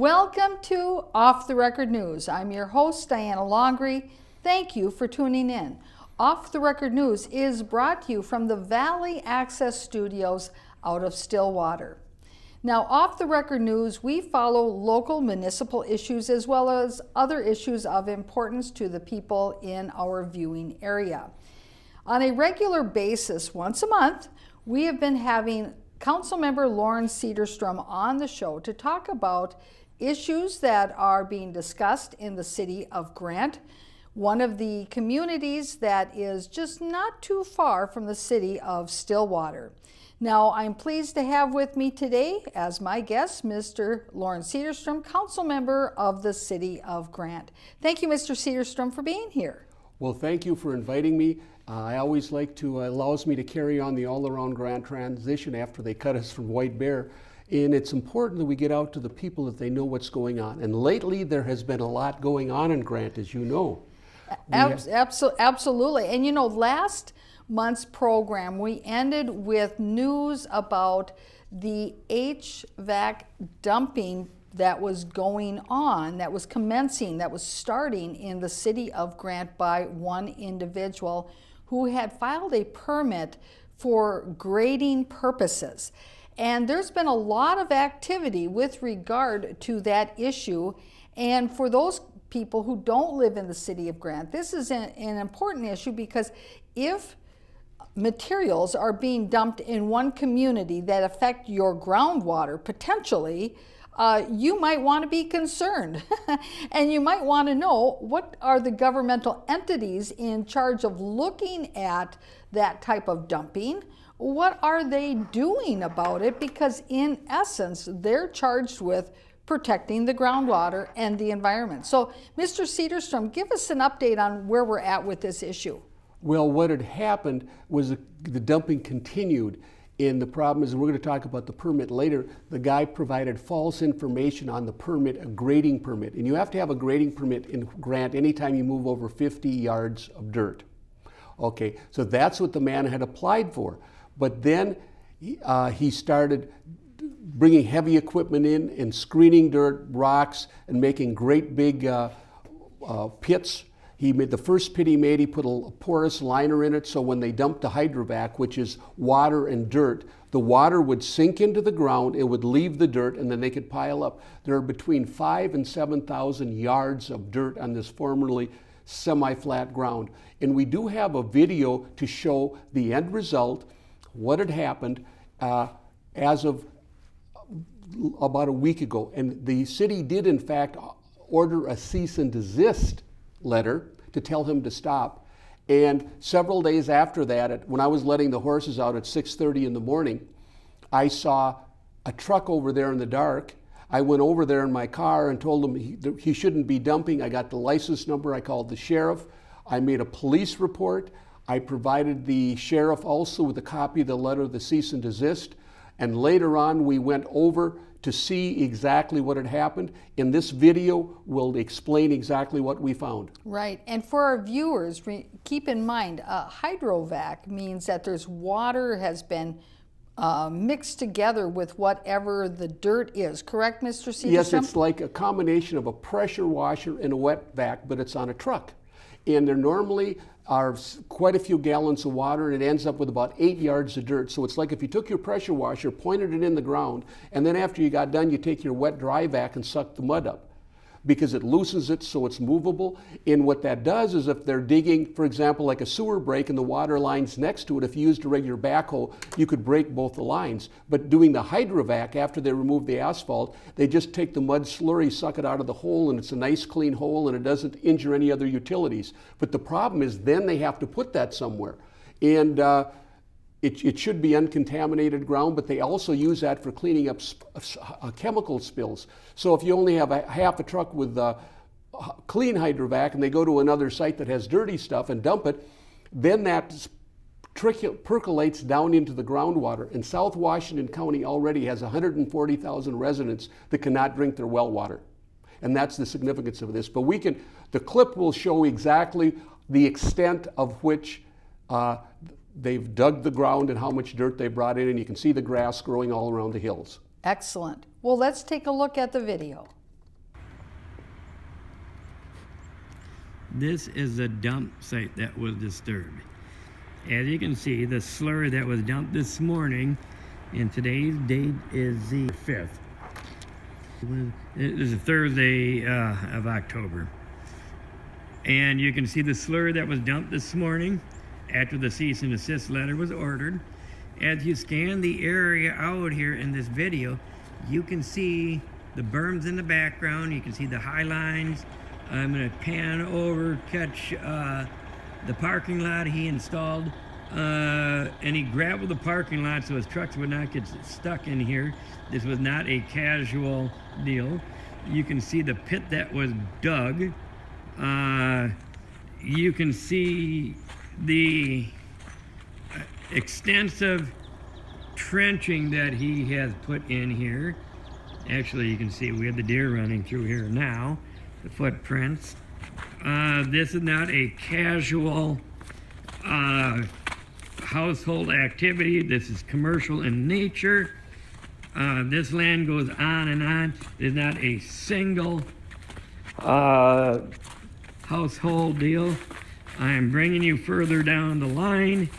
Welcome to Off the Record News. I'm your host, Diana Longry. Thank you for tuning in. Off the Record News is brought to you from the Valley Access Studios out of Stillwater. Now, Off the Record News, we follow local municipal issues as well as other issues of importance to the people in our viewing area. On a regular basis, once a month, we have been having Councilmember Loren Sederstrom on the show to talk about issues that are being discussed in the city of Grant, one of the communities that is just not too far from the city of Stillwater. Now, I'm pleased to have with me today as my guest, Mr. Loren Sederstrom, council member of the city of Grant. Thank you, Mr. Sederstrom, for being here. Well, thank you for inviting me. I always like to, allows me to carry on the all-around Grant transition after they cut us from White Bear. And it's important that we get out to the people that they know what's going on. And lately there has been a lot going on in Grant, as you know. Absolutely. And you know, last month's program, we ended with news about the HVAC dumping that was going on, that was commencing, that was starting in the city of Grant by one individual who had filed a permit for grading purposes. And there's been a lot of activity with regard to that issue. And for those people who don't live in the city of Grant, this is an important issue because if materials are being dumped in one community that affect your groundwater potentially, you might want to be concerned. And you might want to know, what are the governmental entities in charge of looking at that type of dumping? What are they doing about it? Because in essence, they're charged with protecting the groundwater and the environment. So, Mr. Sederstrom, give us an update on where we're at with this issue. Well, what had happened was the dumping continued. And the problem is, and we're going to talk about the permit later, the guy provided false information on the permit, a grading permit. And you have to have a grading permit in Grant anytime you move over 50 yards of dirt. Okay, so that's what the man had applied for. But then he started bringing heavy equipment in and screening dirt, rocks, and making great big pits. He made the first pit he made, he put a porous liner in it, so when they dumped the Hydrovac, which is water and dirt, the water would sink into the ground, it would leave the dirt, and then they could pile up. There are between 5,000 and 7,000 yards of dirt on this formerly semi-flat ground. And we do have a video to show the end result, what had happened as of about a week ago. And the city did in fact order a cease and desist letter to tell him to stop. And several days after that, when I was letting the horses out at 6:30 in the morning, I saw a truck over there in the dark. I went over there in my car and told him he shouldn't be dumping. I got the license number, I called the sheriff, I made a police report, I provided the sheriff also with a copy of the letter of the cease and desist, and later on we went over to see exactly what had happened. In this video, we'll explain exactly what we found. Right, and for our viewers, keep in mind, Hydrovac means that there's water has been mixed together with whatever the dirt is, correct, Mr. Sederstrom? Yes, it's like a combination of a pressure washer and a wet vac, but it's on a truck. And there normally are quite a few gallons of water, and it ends up with about 8 yards of dirt. So it's like if you took your pressure washer, pointed it in the ground, and then after you got done, you take your wet dry vac and suck the mud up, because it loosens it so it's movable. And what that does is, if they're digging, for example, like a sewer break and the water line's next to it, if you used a regular backhoe, you could break both the lines. But doing the Hydrovac, after they remove the asphalt, they just take the mud slurry, suck it out of the hole, and it's a nice clean hole, and it doesn't injure any other utilities. But the problem is then they have to put that somewhere. And it should be uncontaminated ground, but they also use that for cleaning up chemical spills. So if you only have half a truck with clean Hydrovac and they go to another site that has dirty stuff and dump it, then that percolates down into the groundwater. And South Washington County already has 140,000 residents that cannot drink their well water. And that's the significance of this. But the clip will show exactly the extent of which they've dug the ground and how much dirt they brought in, and you can see the grass growing all around the hills. Excellent. Well, let's take a look at the video. This is the dump site that was disturbed. As you can see, the slurry that was dumped this morning, and today's date is the 5th. It is a Thursday of October. And you can see the slurry that was dumped this morning after the cease and desist letter was ordered. As you scan the area out here in this video, you can see the berms in the background. You can see the high lines. I'm going to pan over, catch the parking lot he installed. And he gravelled the parking lot so his trucks would not get stuck in here. This was not a casual deal. You can see the pit that was dug. You can see the extensive trenching that he has put in here. Actually, you can see we have the deer running through here now, the footprints. This is not a casual household activity. This is commercial in nature. This land goes on and on. There's not a single household deal. I am bringing you further down the line.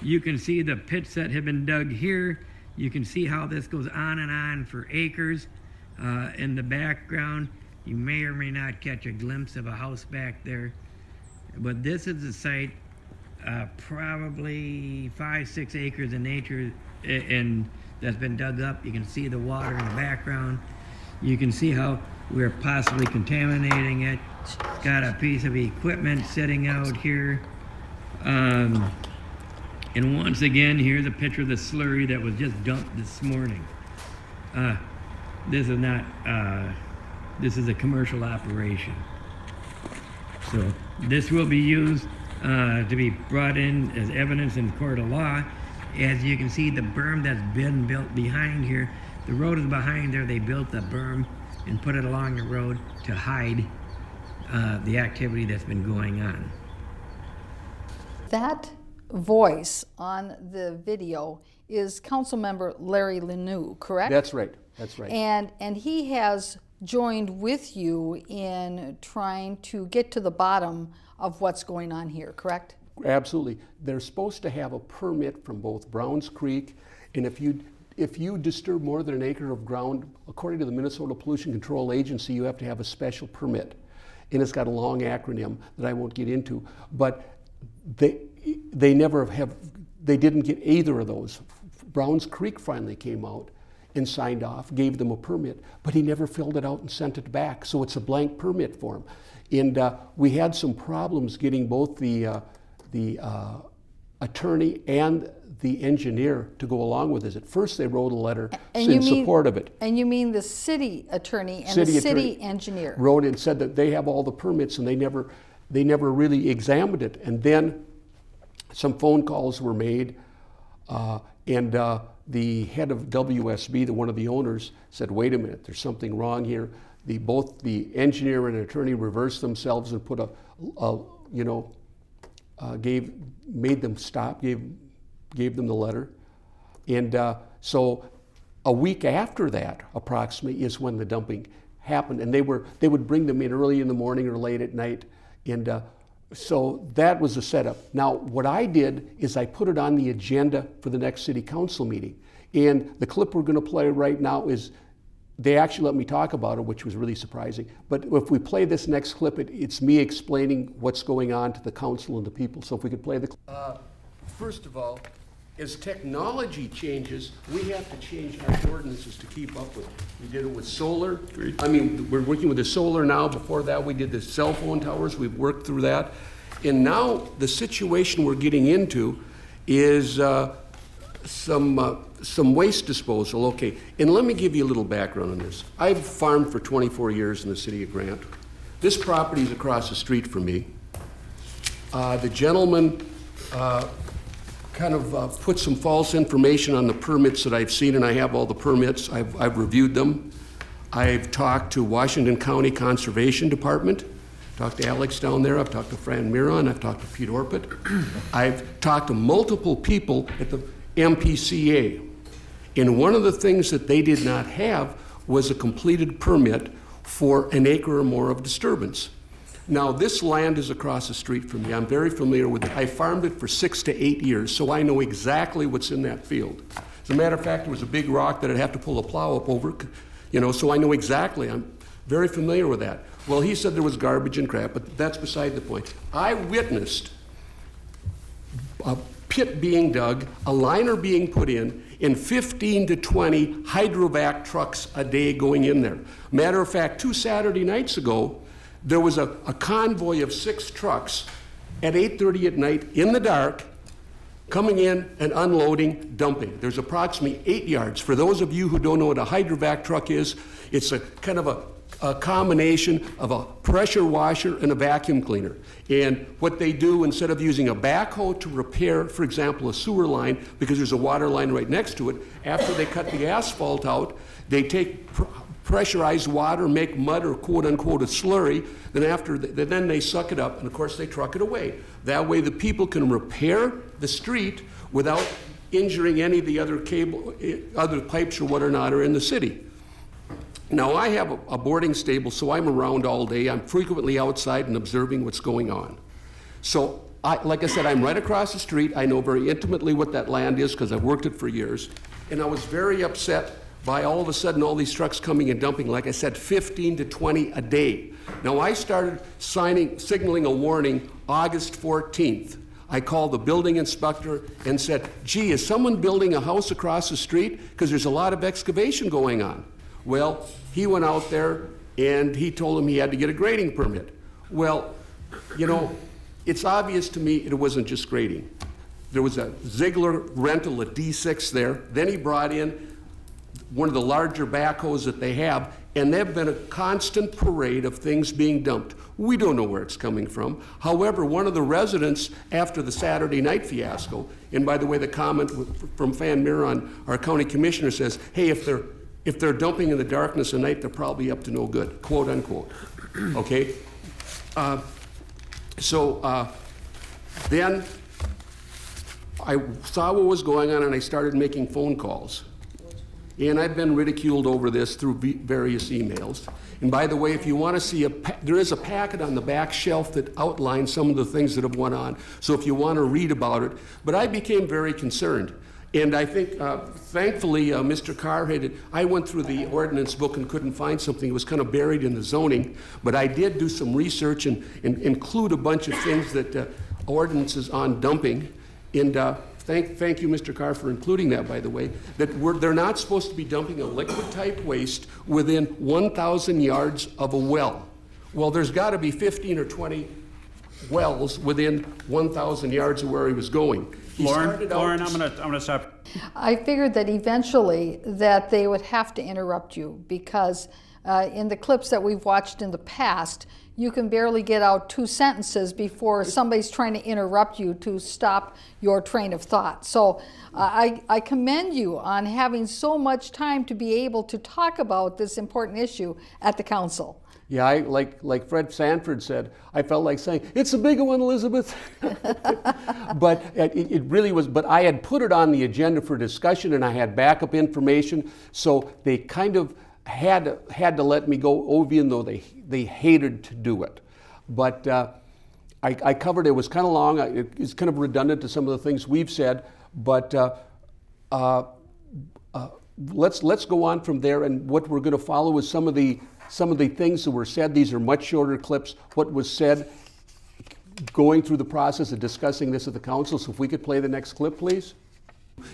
You can see the pits that have been dug here. You can see how this goes on and on for acres. In the background, you may or may not catch a glimpse of a house back there. But this is the site, probably 5-6 acres in nature, and that's been dug up. You can see the water in the background. You can see how we're possibly contaminating it. Got a piece of equipment sitting out here. And once again, here's a picture of the slurry that was just dumped this morning. This is not, this is a commercial operation. So this will be used to be brought in as evidence in court of law. As you can see, the berm that's been built behind here, the road is behind there. They built the berm and put it along the road to hide the activity that's been going on. That voice on the video is Councilmember Larry Lanou, correct? That's right. That's right. And he has joined with you in trying to get to the bottom of what's going on here, correct? Absolutely. They're supposed to have a permit from both Browns Creek, and if you disturb more than an acre of ground, according to the Minnesota Pollution Control Agency, you have to have a special permit. And it's got a long acronym that I won't get into, but they never have, they didn't get either of those. Browns Creek finally came out and signed off, gave them a permit, but he never filled it out and sent it back, so it's a blank permit for him. And we had some problems getting both the attorney and the engineer to go along with this. At first, they wrote a letter in support of it. And you mean the city attorney and the city engineer? Wrote and said that they have all the permits and they never really examined it. And then some phone calls were made, and the head of WSB, one of the owners, said, "Wait a minute, there's something wrong here." Both the engineer and attorney reversed themselves and put made them stop, gave them the letter. And so a week after that, approximately, is when the dumping happened. And they would bring them in early in the morning or late at night. And so that was the setup. Now, what I did is I put it on the agenda for the next city council meeting. And the clip we're going to play right now is, they actually let me talk about it, which was really surprising. But if we play this next clip, it's me explaining what's going on to the council and the people. So if we could play the clip. First of all, as technology changes, we have to change our ordinances to keep up with it. We did it with solar. I mean, we're working with the solar now. Before that, we did the cell phone towers. We've worked through that. And now the situation we're getting into is some waste disposal. Okay, and let me give you a little background on this. I've farmed for 24 years in the city of Grant. This property is across the street from me. The gentleman kind of put some false information on the permits that I've seen, and I have all the permits. I've reviewed them. I've talked to Washington County Conservation Department, talked to Alex down there, I've talked to Fran Miron, I've talked to Pete Orpett. I've talked to multiple people at the MPCA. And one of the things that they did not have was a completed permit for an acre or more of disturbance. Now, this land is across the street from me. I'm very familiar with it. I farmed it for 6 to 8 years, so I know exactly what's in that field. As a matter of fact, there was a big rock that I'd have to pull a plow up over, so I know exactly. I'm very familiar with that. Well, he said there was garbage and crap, but that's beside the point. I witnessed a pit being dug, a liner being put in, and 15 to 20 Hydrovac trucks a day going in there. Matter of fact, 2 Saturday nights ago, there was a convoy of 6 trucks at 8:30 at night in the dark, coming in and unloading, dumping. There's approximately 8 yards. For those of you who don't know what a Hydrovac truck is, it's a kind of a combination of a pressure washer and a vacuum cleaner. And what they do, instead of using a backhoe to repair, for example, a sewer line, because there's a water line right next to it, after they cut the asphalt out, they take pressurized water, make mud or quote unquote a slurry, then they suck it up, and of course they truck it away. That way the people can repair the street without injuring any of the other pipes or what or not are in the city. Now, I have a boarding stable, so I'm around all day. I'm frequently outside and observing what's going on. So, like I said, I'm right across the street. I know very intimately what that land is because I've worked it for years. And I was very upset by all of a sudden all these trucks coming and dumping, like I said, 15 to 20 a day. Now, I started signaling a warning August 14th. I called the building inspector and said, gee, is someone building a house across the street? Because there's a lot of excavation going on. Well, he went out there and he told him he had to get a grading permit. Well, it's obvious to me it wasn't just grading. There was a Ziegler rental, a D6 there. Then he brought in one of the larger backhoes that they have, and there've been a constant parade of things being dumped. We don't know where it's coming from. However, one of the residents, after the Saturday night fiasco, and by the way, the comment from Fan Miron, our county commissioner, says, hey, if they're dumping in the darkness at night, they're probably up to no good, quote unquote. Okay? Then I saw what was going on and I started making phone calls. And I've been ridiculed over this through various emails. And by the way, if you want to see, there is a packet on the back shelf that outlines some of the things that have went on. So if you want to read about it. But I became very concerned. And I think, thankfully, Mr. Carr I went through the ordinance book and couldn't find something. It was kind of buried in the zoning. But I did do some research and include a bunch of things that ordinances on dumping. And thank you, Mr. Carr, for including that, by the way, that they're not supposed to be dumping a liquid-type waste within 1,000 yards of a well. Well, there's got to be 15 or 20 wells within 1,000 yards of where he was going. Loren, I'm gonna stop. I figured that eventually that they would have to interrupt you because in the clips that we've watched in the past, you can barely get out 2 sentences before somebody's trying to interrupt you to stop your train of thought. So I commend you on having so much time to be able to talk about this important issue at the council. Yeah, like Fred Sanford said, I felt like saying, it's a big one, Elizabeth. But it really was, but I had put it on the agenda for discussion and I had backup information, so they kind of had to let me go, even though they hated to do it. But I covered it. Was kind of long. It's kind of redundant to some of the things we've said, but let's go on from there. And what we're going to follow is some of the things that were said. These are much shorter clips. What was said going through the process of discussing this at the council. So if we could play the next clip, please.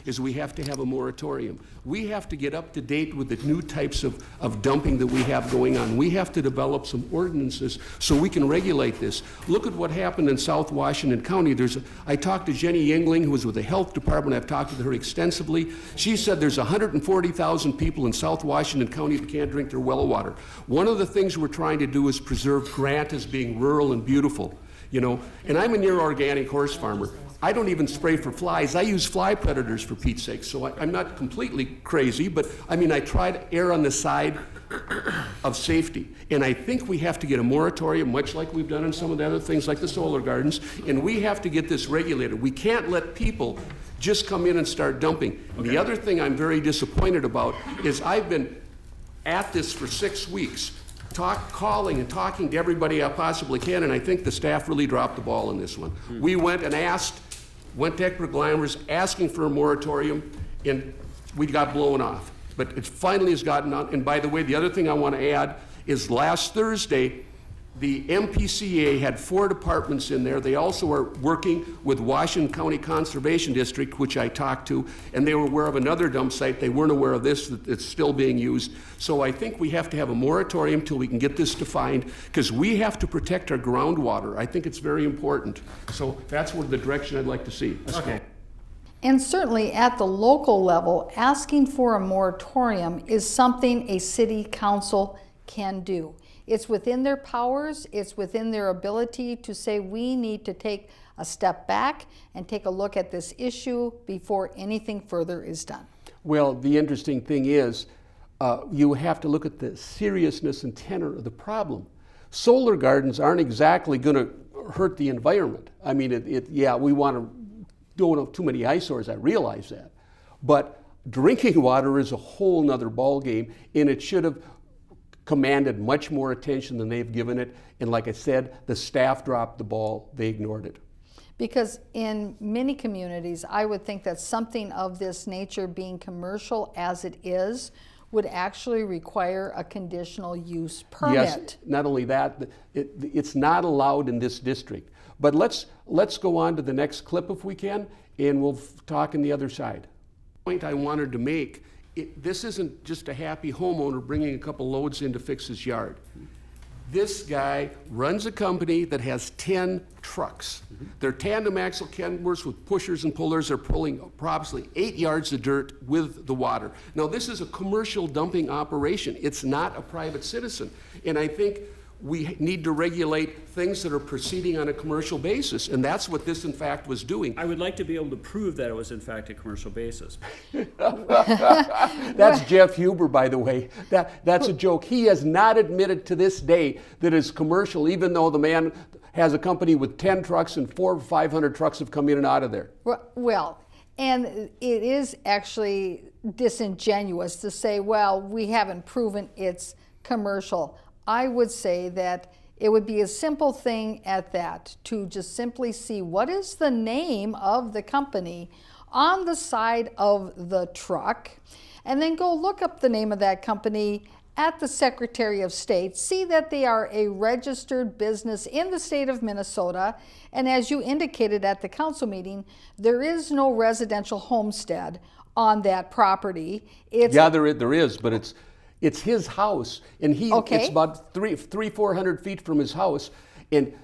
Is we have to have a moratorium. We have to get up to date with the new types of dumping that we have going on. We have to develop some ordinances so we can regulate this. Look at what happened in South Washington County. I talked to Jenny Yingling, who was with the health department. I've talked to her extensively. She said there's 140,000 people in South Washington County that can't drink their well water. One of the things we're trying to do is preserve Grant as being rural and beautiful, and I'm a near organic horse farmer. I don't even spray for flies. I use fly predators, for Pete's sake, so I'm not completely crazy, but I try to err on the side of safety. And I think we have to get a moratorium, much like we've done in some of the other things like the solar gardens, and we have to get this regulated. We can't let people just come in and start dumping. Okay. The other thing I'm very disappointed about is I've been at this for 6 weeks. calling and talking to everybody I possibly can, and I think the staff really dropped the ball in this one. We went and went to Eckberg Lammers asking for a moratorium, and we got blown off. But it finally has gotten on. And by the way, the other thing I want to add is last Thursday, the MPCA had 4 departments in there. They also are working with Washington County Conservation District, which I talked to, and they were aware of another dump site. They weren't aware of this, that it's still being used. So I think we have to have a moratorium till we can get this defined, because we have to protect our groundwater. I think it's very important. So that's the direction I'd like to see. Okay. And certainly at the local level, asking for a moratorium is something a city council can do. It's within their powers, it's within their ability to say we need to take a step back and take a look at this issue before anything further is done. Well, the interesting thing is, you have to look at the seriousness and tenor of the problem. Solar gardens aren't exactly going to hurt the environment. I mean, yeah, we don't have too many eyesores, I realize that. But drinking water is a whole nother ballgame, and it should have commanded much more attention than they've given it. And like I said, the staff dropped the ball, they ignored it. Because in many communities, I would think that something of this nature, being commercial as it is, would actually require a conditional use permit. Yes, not only that, it's not allowed in this district. But let's go on to the next clip if we can, and we'll talk on the other side. The point I wanted to make, this isn't just a happy homeowner bringing a couple loads in to fix his yard. This guy runs a company that has 10 trucks. They're tandem axle Kenworths with pushers and pullers. They're pulling approximately 8 yards of dirt with the water. Now, this is a commercial dumping operation. It's not a private citizen. And I think we need to regulate things that are proceeding on a commercial basis, and that's what this in fact was doing. I would like to be able to prove that it was in fact a commercial basis. That's Jeff Huber, by the way. That's a joke. He has not admitted to this day that it's commercial, even though the man has a company with 10 trucks and 400 or 500 trucks have come in and out of there. Well, and it is actually disingenuous to say, well, we haven't proven it's commercial. I would say that it would be a simple thing at that, to just simply see what is the name of the company on the side of the truck, and then go look up the name of that company at the Secretary of State, see that they are a registered business in the state of Minnesota, and as you indicated at the council meeting, there is no residential homestead on that property. There is, but it's his house, and it's about 400 feet from his house, and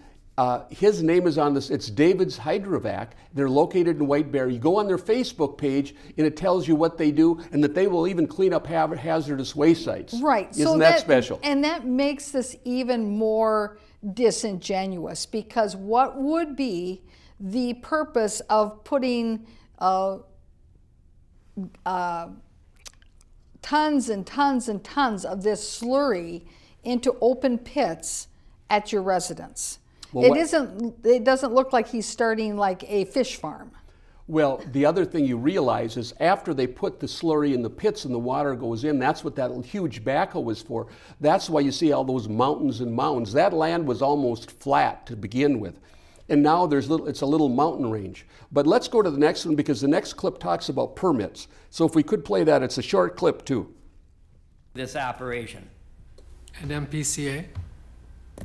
his name is on this. It's David's Hydrovac. They're located in White Bear. You go on their Facebook page, and it tells you what they do, and that they will even clean up hazardous waste sites. Right. Isn't that special? And that makes this even more disingenuous, because what would be the purpose of putting tons and tons and tons of this slurry into open pits at your residence? Well, it doesn't look like he's starting like a fish farm. Well, the other thing you realize is after they put the slurry in the pits and the water goes in, that's what that huge backhoe was for. That's why you see all those mountains and mounds. That land was almost flat to begin with. And now it's a little mountain range. But let's go to the next one, because the next clip talks about permits. So if we could play that, it's a short clip too. This operation. And MPCA?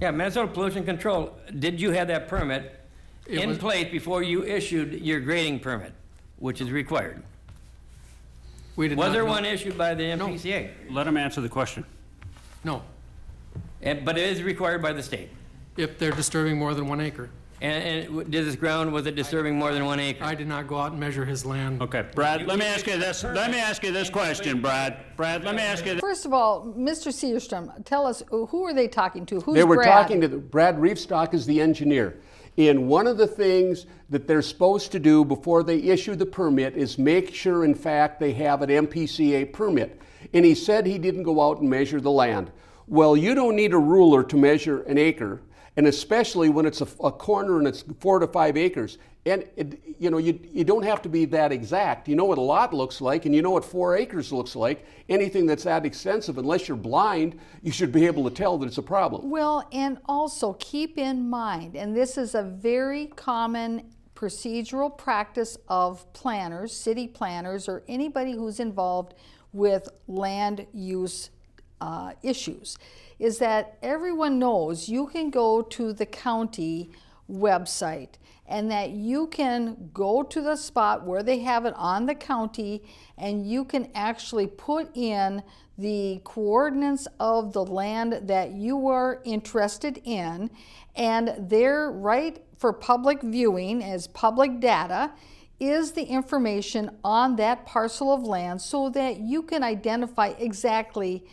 Yeah, Minnesota Pollution Control, did you have that permit in place before you issued your grading permit, which is required? Was there one issued by the MPCA? Let him answer the question. No, But it is required by the state. if they're disturbing more than 1 acre. And did this ground, was it disturbing more than 1 acre? I did not go out and measure his land. Okay, Brad, let me ask you this. Let me ask you this question, Brad. Brad, let me ask you this. First of all, Mr. Sederstrom, tell us, who are they talking to? Who's They were Brad? talking to Brad Reefstock is the engineer. And one of the things that they're supposed to do before they issue the permit is make sure, in fact, they have an MPCA permit. And he said he didn't go out and measure the land. Well, you don't need a ruler to measure an acre, and especially when it's a corner and it's 4 to 5 acres. And you don't have to be that exact. You know what a lot looks like, and you know what 4 acres looks like. Anything that's that extensive, unless you're blind, you should be able to tell that it's a problem. Well, and also keep in mind, and this is a very common procedural practice of planners, city planners, or anybody who's involved with land use issues, is that everyone knows you can go to the county website and that you can go to the spot where they have it on the county and you can actually put in the coordinates of the land that you are interested in, and they're right for public viewing as public data is the information on that parcel of land so that you can identify exactly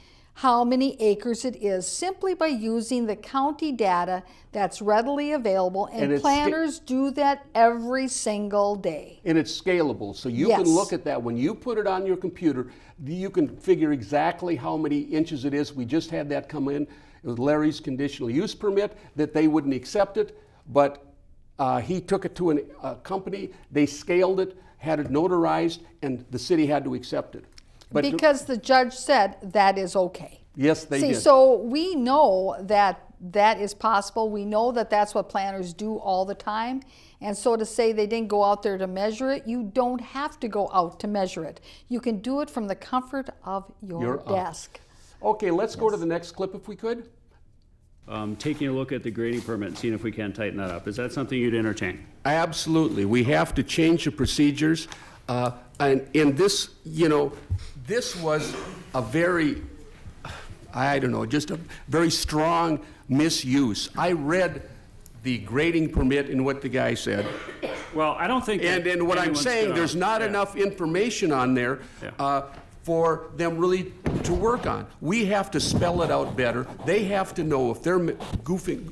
how many acres it is simply by using the county data that's readily available, and planners do that every single day. And it's scalable, so you Yes. can look at that. When you put it on your computer, you can figure exactly how many inches it is. We just had that come in. It was Larry's conditional use permit that they wouldn't accept it, but he took it to a company, they scaled it, had it notarized, and the city had to accept it. But Because the judge said that is okay. yes, they See, did. so we know that that is possible. We know that that's what planners do all the time. And so to say they didn't go out there to measure it, you don't have to go out to measure it. You can do it from the comfort of your desk. Okay, let's go to the next clip if we could. Taking a look at the grading permit and seeing if we can tighten that up. Is that something you'd entertain? Absolutely. We have to change the procedures. And this, this was a very, just a very strong misuse. I read the grading permit and what the guy said. Well, I don't think. And what I'm saying, there's not enough information on there for them really to work on. We have to spell it out better. They have to know if they're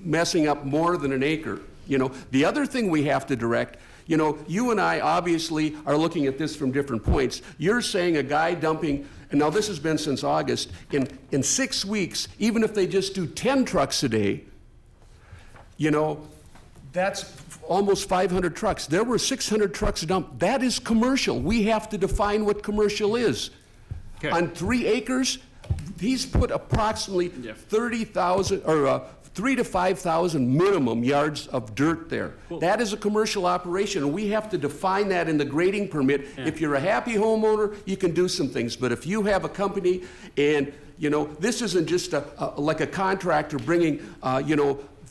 messing up more than an acre. The other thing we have to direct, you and I obviously are looking at this from different points. You're saying a guy dumping, and now this has been since August, in 6 weeks, even if they just do 10 trucks a day, that's almost 500 trucks. There were 600 trucks dumped. That is commercial. We have to define what commercial is. Okay. On 3 acres, he's put approximately 30,000 or 3,000 to 5,000 minimum yards of dirt there. That is a commercial operation, and we have to define that in the grading permit. If you're a happy homeowner, you can do some things, but if you have a company and, this isn't just like a contractor bringing,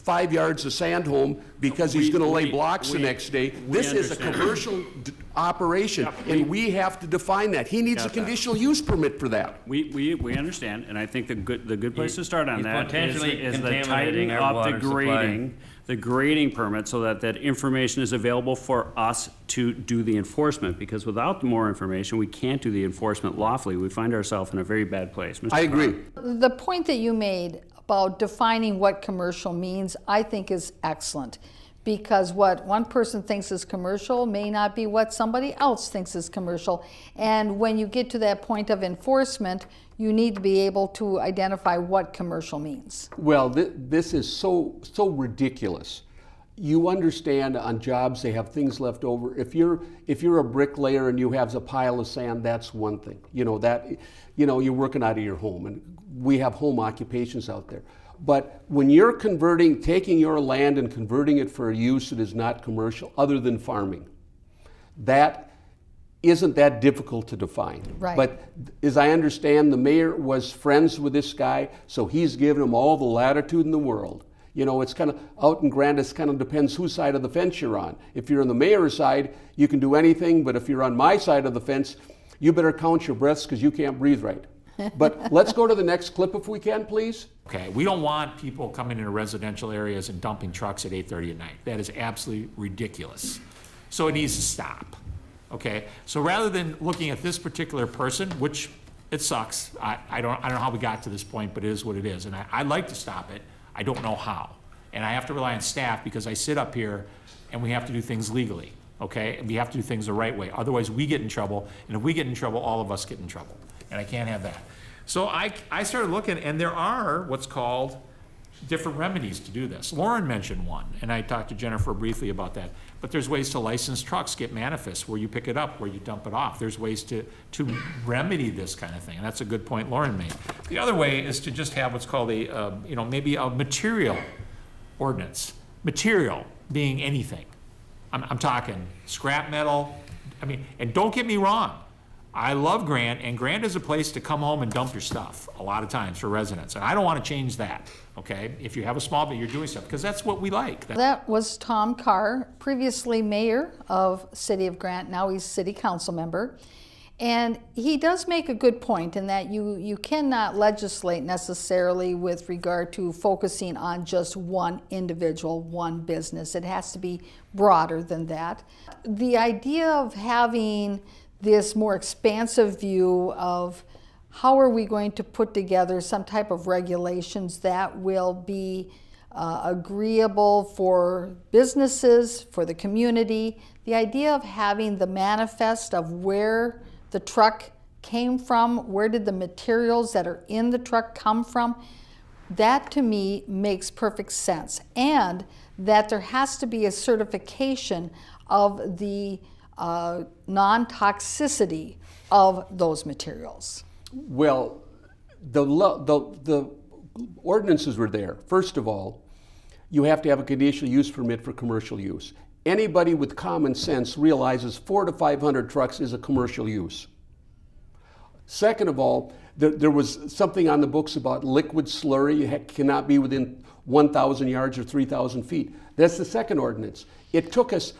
5 yards of sand home because he's going to lay blocks the next day. This is a commercial operation, and we have to define that. He needs a conditional use permit for that. We understand, and I think the good place to start on He's that potentially is the contaminating tightening our up water the grading permit so that that information is available for us to do the enforcement, because without more information, we can't do the enforcement lawfully. We find ourselves in a very bad place. Mr. I agree. The point that you made about defining what commercial means, I think is excellent. Because what one person thinks is commercial may not be what somebody else thinks is commercial. And when you get to that point of enforcement, you need to be able to identify what commercial means. Well, this is so ridiculous. You understand on jobs they have things left over. If you're a bricklayer and you have a pile of sand, that's one thing. You're working out of your home, and we have home occupations out there. But when you're taking your land and converting it for a use that is not commercial, other than farming, that isn't that difficult to define. Right. But as I understand, the mayor was friends with this guy, so he's given him all the latitude in the world. It's kind of out in Grandis, kind of depends whose side of the fence you're on. If you're on the mayor's side, you can do anything, but if you're on my side of the fence, you better count your breaths because you can't breathe right. But let's go to the next clip if we can, please. Okay, we don't want people coming into residential areas and dumping trucks at 8:30 at night. That is absolutely ridiculous. So it needs to stop. Okay, so rather than looking at this particular person, which it sucks, I don't know how we got to this point, but it is what it is, and I'd like to stop it. I don't know how, and I have to rely on staff because I sit up here and we have to do things legally. Okay, and we have to do things the right way. Otherwise, we get in trouble, and if we get in trouble, all of us get in trouble, and I can't have that. So I started looking, and there are what's called different remedies to do this. Loren mentioned one, and I talked to Jennifer briefly about that. But there's ways to license trucks, get manifests, where you pick it up, where you dump it off. There's ways to remedy this kind of thing, and that's a good point Loren made. The other way is to just have what's called a, maybe a material ordinance. Material being anything. I'm talking scrap metal. And don't get me wrong, I love Grant, and Grant is a place to come home and dump your stuff a lot of times for residents, and I don't want to change that, okay? If you have a small, but you're doing stuff, because that's what we like. That was Tom Carr, previously mayor of City of Grant. Now he's city council member. And he does make a good point in that you cannot legislate necessarily with regard to focusing on just one individual, one business. It has to be broader than that. The idea of having this more expansive view of how are we going to put together some type of regulations that will be agreeable for businesses, for the community. The idea of having the manifest of where the truck came from, where did the materials that are in the truck come from, that to me makes perfect sense. And that there has to be a certification of the non-toxicity of those materials. Well, the ordinances were there. First of all, you have to have a conditional use permit for commercial use. Anybody with common sense realizes 400 to 500 trucks is a commercial use. Second of all, there was something on the books about liquid slurry. You cannot be within 1,000 yards or 3,000 feet. That's the second ordinance. It took us,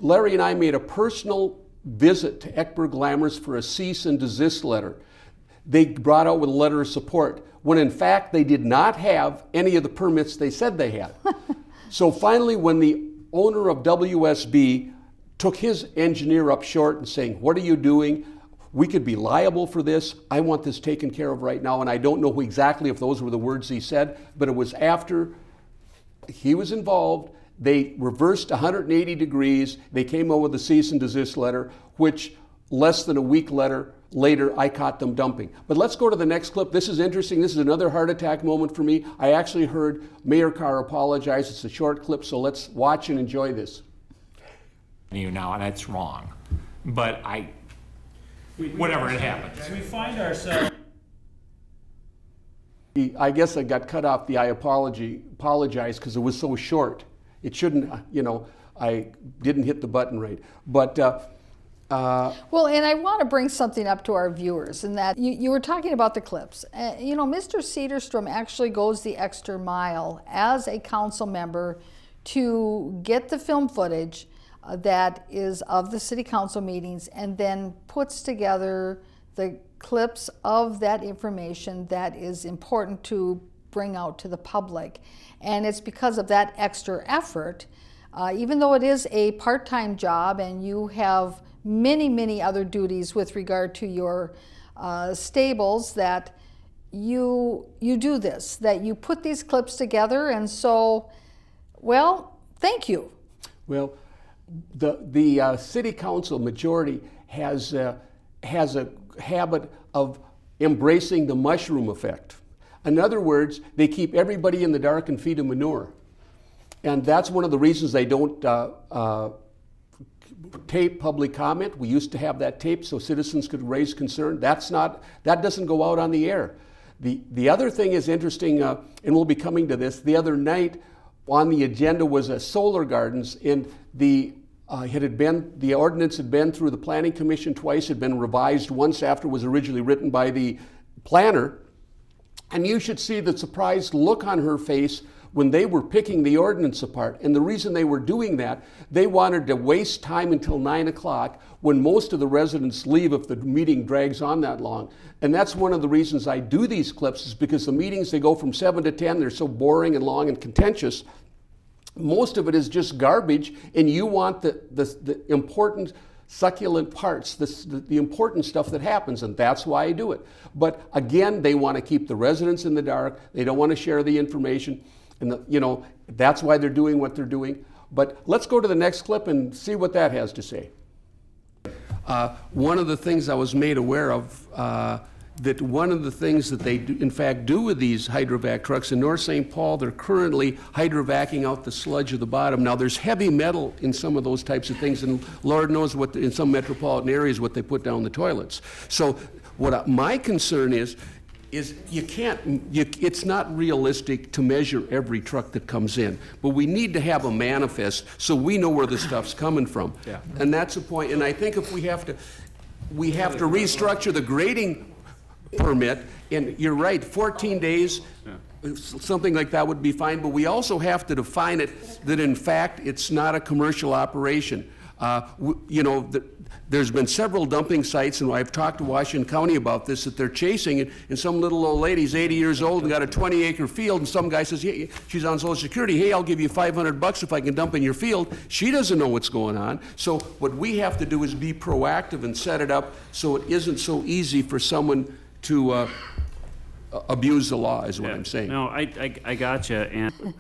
Larry and I made a personal visit to Eckberg Lammers for a cease and desist letter. They brought out with a letter of support, when in fact they did not have any of the permits they said they had. So finally, when the owner of WSB took his engineer up short and saying, what are you doing? We could be liable for this. I want this taken care of right now. And I don't know exactly if those were the words he said, but it was after he was involved. They reversed 180 degrees. They came out with a cease and desist letter, which less than a week later, I caught them dumping. But let's go to the next clip. This is interesting. This is another heart attack moment for me. I actually heard Mayor Carr apologize. It's a short clip, so let's watch and enjoy this. You now, and that's wrong. But whatever, it happens. We find ourselves. I guess I got cut off the I apologize because it was so short. It shouldn't, I didn't hit the button right. But well, and I want to bring something up to our viewers, in that you were talking about the clips. Mr. Sederstrom actually goes the extra mile as a council member to get the film footage that is of the city council meetings, and then puts together the clips of that information that is important to bring out to the public. And it's because of that extra effort, even though it is a part-time job and you have many other duties with regard to your stables, that you do this, that you put these clips together. And so, well, thank you. Well, the city council majority has a habit of embracing the mushroom effect. In other words, they keep everybody in the dark and feed them manure. And that's one of the reasons they don't tape public comment. We used to have that tape so citizens could raise concern. That doesn't go out on the air. The other thing is interesting, and we'll be coming to this. The other night on the agenda was solar gardens, and the ordinance had been through the planning commission twice, had been revised once after it was originally written by the planner. And you should see the surprised look on her face when they were picking the ordinance apart. And the reason they were doing that, they wanted to waste time until 9 o'clock when most of the residents leave if the meeting drags on that long. And that's one of the reasons I do these clips, is because the meetings, they go from 7 to 10, they're so boring and long and contentious. Most of it is just garbage, and you want the important succulent parts, the important stuff that happens, and that's why I do it. But again, they want to keep the residents in the dark. They don't want to share the information, and that's why they're doing what they're doing. But let's go to the next clip and see what that has to say. One of the things I was made aware of that one of the things that they do, in fact do with these Hydrovac trucks in North St. Paul, they're currently hydrovacing out the sludge of the bottom. Now, there's heavy metal in some of those types of things, and Lord knows what, in some metropolitan areas, what they put down the toilets. So my concern is you can't, it's not realistic to measure every truck that comes in, but we need to have a manifest so we know where the stuff's coming from. Yeah. And that's the point. And I think if we have to restructure the grading permit, and you're right, 14 days, something like that would be fine, but we also have to define it that in fact it's not a commercial operation. You know, there's been several dumping sites, and I've talked to Washington County about this, that they're chasing, and some little old lady's 80 years old and got a 20-acre field, and some guy says, hey, she's on Social Security, hey, I'll give you $500 if I can dump in your field. She doesn't know what's going on. So what we have to do is be proactive and set it up so it isn't so easy for someone to abuse the law, is what I'm saying. No, I got you, and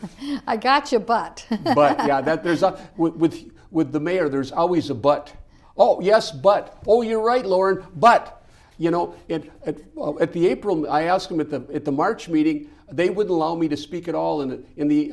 I got you, but. But yeah, with the mayor, there's always a but. Oh, yes, but. Oh, you're right, Loren, but. You know, at the April, I asked them at the March meeting, they wouldn't allow me to speak at all.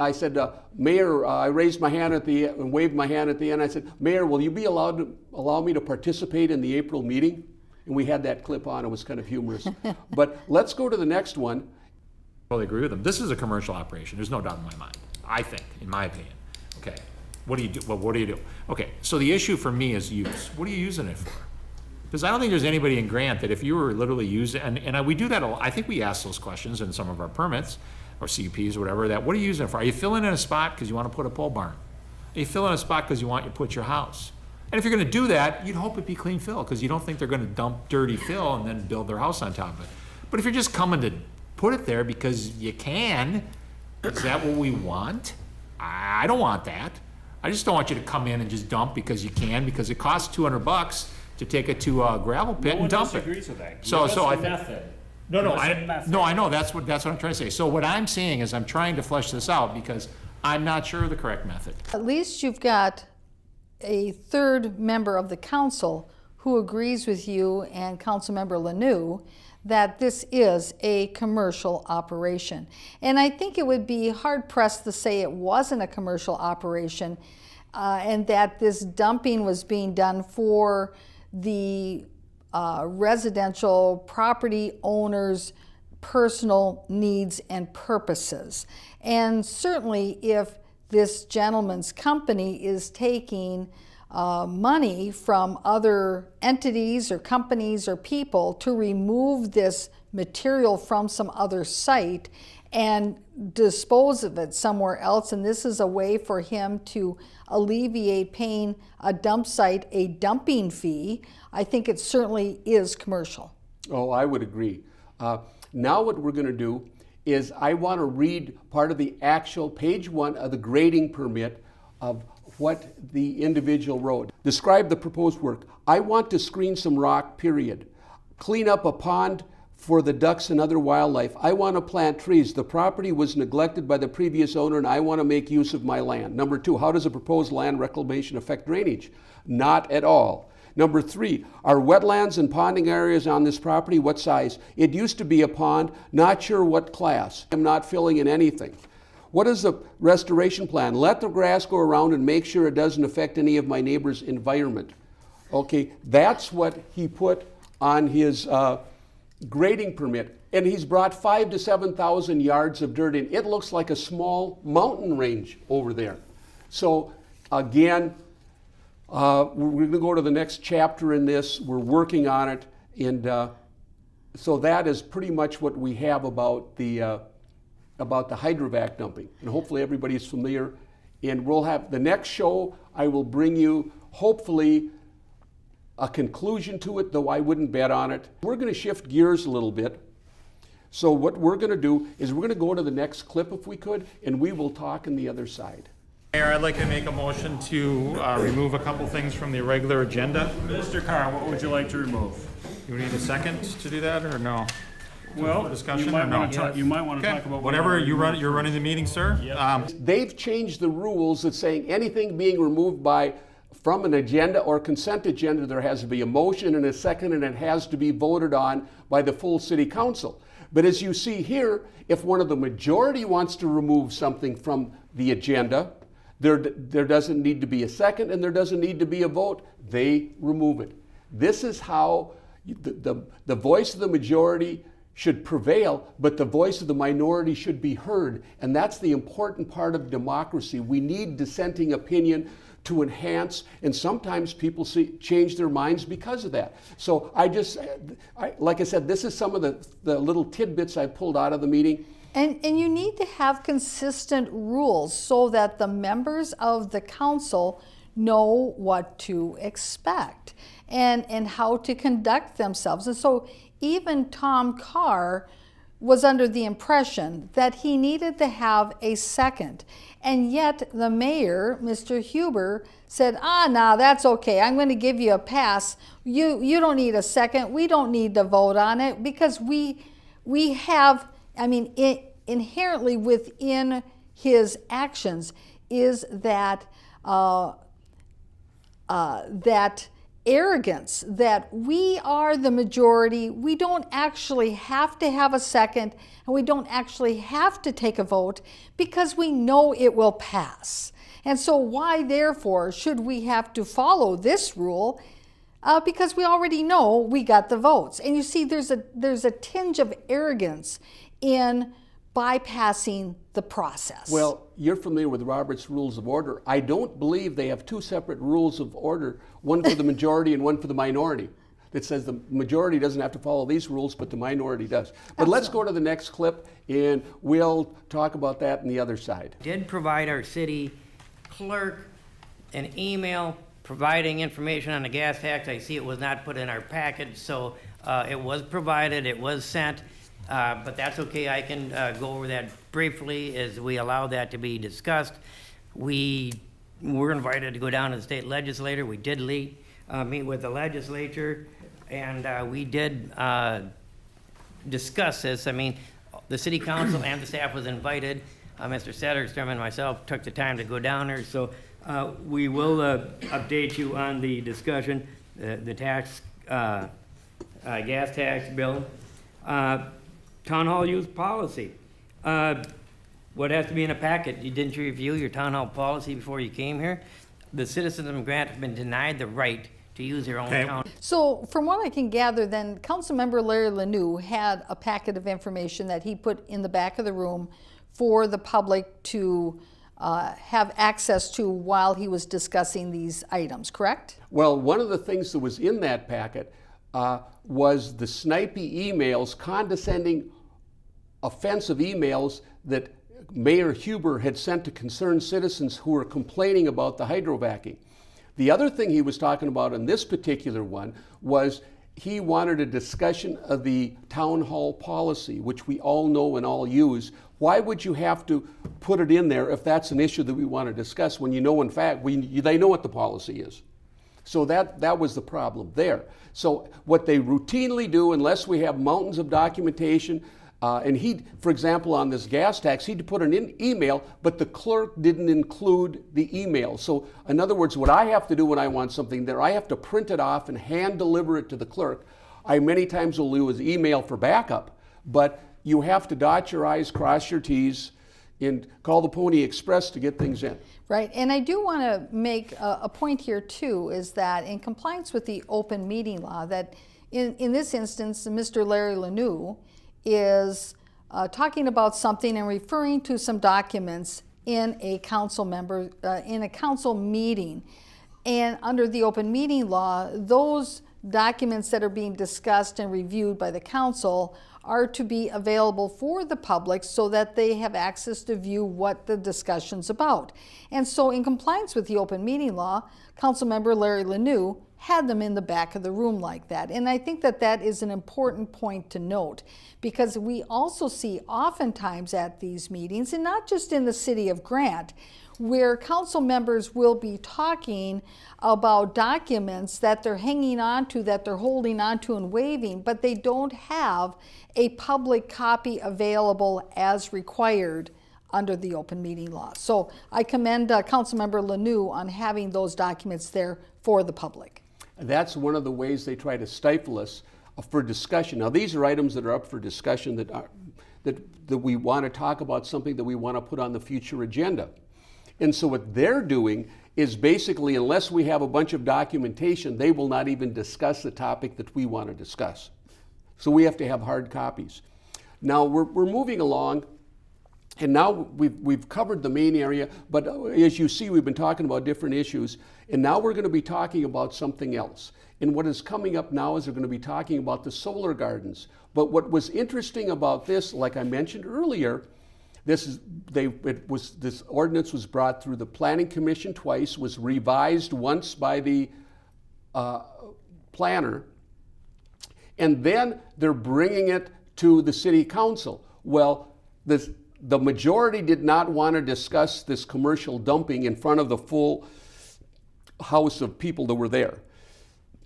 I said, Mayor, I raised my hand and waved my hand at the end. I said, Mayor, will you be allowed to allow me to participate in the April meeting? And we had that clip on. It was kind of humorous. But let's go to the next one. I totally agree with them. This is a commercial operation. There's no doubt in my mind, I think, in my opinion. Okay, what do you do? Well, what do you do? Okay, so the issue for me is use. What are you using it for? Because I don't think there's anybody in Grant that if you were literally using, and we do that a lot. I think we ask those questions in some of our permits or CUPs or whatever, that what are you using it for? Are you filling in a spot because you want to put a pole barn? Are you filling in a spot because you want to put your house? And if you're going to do that, you'd hope it'd be clean fill, because you don't think they're going to dump dirty fill and then build their house on top of it. But if you're just coming to put it there because you can, is that what we want? I don't want that. I just don't want you to come in and just dump because you can, because it costs $200 to take it to a gravel pit and dump it. Disagrees with that. So I think. Method. No, Method. I know, that's what I'm trying to say. So what I'm saying is I'm trying to flesh this out because I'm not sure of the correct method. At least you've got a third member of the council who agrees with you and Councilmember Lanou that this is a commercial operation. And I think it would be hard pressed to say it wasn't a commercial operation and that this dumping was being done for the residential property owners' personal needs and purposes. And certainly if this gentleman's company is taking money from other entities or companies or people to remove this material from some other site and dispose of it somewhere else, and this is a way for him to alleviate paying a dump site a dumping fee, I think it certainly is commercial. Oh, I would agree. Now what we're going to do is I want to read part of the actual page 1 of the grading permit of what the individual wrote. Describe the proposed work. I want to screen some rock, period. Clean up a pond for the ducks and other wildlife. I want to plant trees. The property was neglected by the previous owner and I want to make use of my land. Number 2, how does a proposed land reclamation affect drainage? Not at all. Number 3, are wetlands and ponding areas on this property? What size? It used to be a pond, not sure what class. I'm not filling in anything. What is the restoration plan? Let the grass go around and make sure it doesn't affect any of my neighbor's environment. Okay, that's what he put on his grading permit. And he's brought 5,000 to 7,000 yards of dirt in. It looks like a small mountain range over there. So again, we're going to go to the next chapter in this. We're working on it, and so that is pretty much what we have about the Hydrovac dumping. And hopefully everybody's familiar. And we'll have the next show. I will bring you hopefully a conclusion to it, though I wouldn't bet on it. We're going to shift gears a little bit. So what we're going to do is we're going to go to the next clip if we could, and we will talk on the other side. Mayor, I'd like to make a motion to remove a couple things from the regular agenda. Mr. Carr, what would you like to remove? You need a second to do that, or no? Well, discussion you might or no? want to talk. You might want to Okay, talk about whatever you run. You're running the meeting, sir. Yep. They've changed the rules that saying anything being removed by from an agenda or consent agenda, there has to be a motion and a second, and it has to be voted on by the full city council. But as you see here, if one of the majority wants to remove something from the agenda, there doesn't need to be a second and there doesn't need to be a vote. They remove it. This is how the voice of the majority should prevail, but the voice of the minority should be heard. And that's the important part of democracy. We need dissenting opinion to enhance, and sometimes people change their minds because of that. So like I said, this is some of the little tidbits I pulled out of the meeting. And you need to have consistent rules so that the members of the council know what to expect and how to conduct themselves. And so even Tom Carr was under the impression that he needed to have a second. And yet the mayor, Mr. Huber, said, nah, that's okay. I'm going to give you a pass. You don't need a second. We don't need to vote on it because we have, inherently within his actions is that that arrogance that we are the majority, we don't actually have to have a second, and we don't actually have to take a vote because we know it will pass. And so why, therefore, should we have to follow this rule? Because we already know we got the votes. And you see, there's a tinge of arrogance in bypassing the process. Well, you're familiar with Robert's Rules of Order. I don't believe they have two separate rules of order, one for the majority and one for the minority. That says the majority doesn't have to follow these rules, but the minority does. But let's go to the next clip, and we'll talk about that on the other side. Did provide our city clerk an email providing information on the gas tax. I see it was not put in our package, so it was provided, it was sent. But that's okay, I can go over that briefly as we allow that to be discussed. We were invited to go down to the state legislature. We did meet with the legislature, and we did discuss this. The city council and the staff was invited. Mr. Sederstrom and myself took the time to go down there, so we will update you on the discussion, the tax, gas tax bill. Town hall use policy. What has to be in a packet? Didn't you review your town hall policy before you came here? The citizens of Grant have been denied the right to use their own town. So from what I can gather, then Councilmember Larry Lanoux had a packet of information that he put in the back of the room for the public to have access to while he was discussing these items, correct? Well, one of the things that was in that packet was the snipey emails, condescending, offensive emails that Mayor Huber had sent to concerned citizens who were complaining about the hydrovacing. The other thing he was talking about in this particular one was he wanted a discussion of the town hall policy, which we all know and all use. Why would you have to put it in there if that's an issue that we want to discuss when you know, in fact, they know what the policy is? So that was the problem there. So what they routinely do, unless we have mountains of documentation, and for example, on this gas tax, he'd put an email, but the clerk didn't include the email. So in other words, what I have to do when I want something there, I have to print it off and hand deliver it to the clerk. I many times will use email for backup, but you have to dot your I's, cross your T's, and call the Pony Express to get things in. Right, and I do want to make a point here too, is that in compliance with the open meeting law, that in this instance, Mr. Larry Lanoux is talking about something and referring to some documents in a council meeting. And under the open meeting law, those documents that are being discussed and reviewed by the council are to be available for the public so that they have access to view what the discussion's about. And so in compliance with the open meeting law, Councilmember Larry Lanoux had them in the back of the room like that. And I think that that is an important point to note, because we also see oftentimes at these meetings, and not just in the city of Grant, where council members will be talking about documents that they're hanging on to, that they're holding on to and waiving, but they don't have a public copy available as required under the open meeting law. So I commend Councilmember Lanou on having those documents there for the public. That's one of the ways they try to stifle us for discussion. Now, these are items that are up for discussion that we want to talk about, something that we want to put on the future agenda. And so what they're doing is basically, unless we have a bunch of documentation, they will not even discuss the topic that we want to discuss. So we have to have hard copies. Now we're moving along, and now we've covered the main area, but as you see, we've been talking about different issues, and now we're going to be talking about something else. And what is coming up now is we're going to be talking about the solar gardens. But what was interesting about this, like I mentioned earlier, this ordinance was brought through the Planning Commission twice, was revised once by the planner, and then they're bringing it to the City Council. Well, the majority did not want to discuss this commercial dumping in front of the full house of people that were there.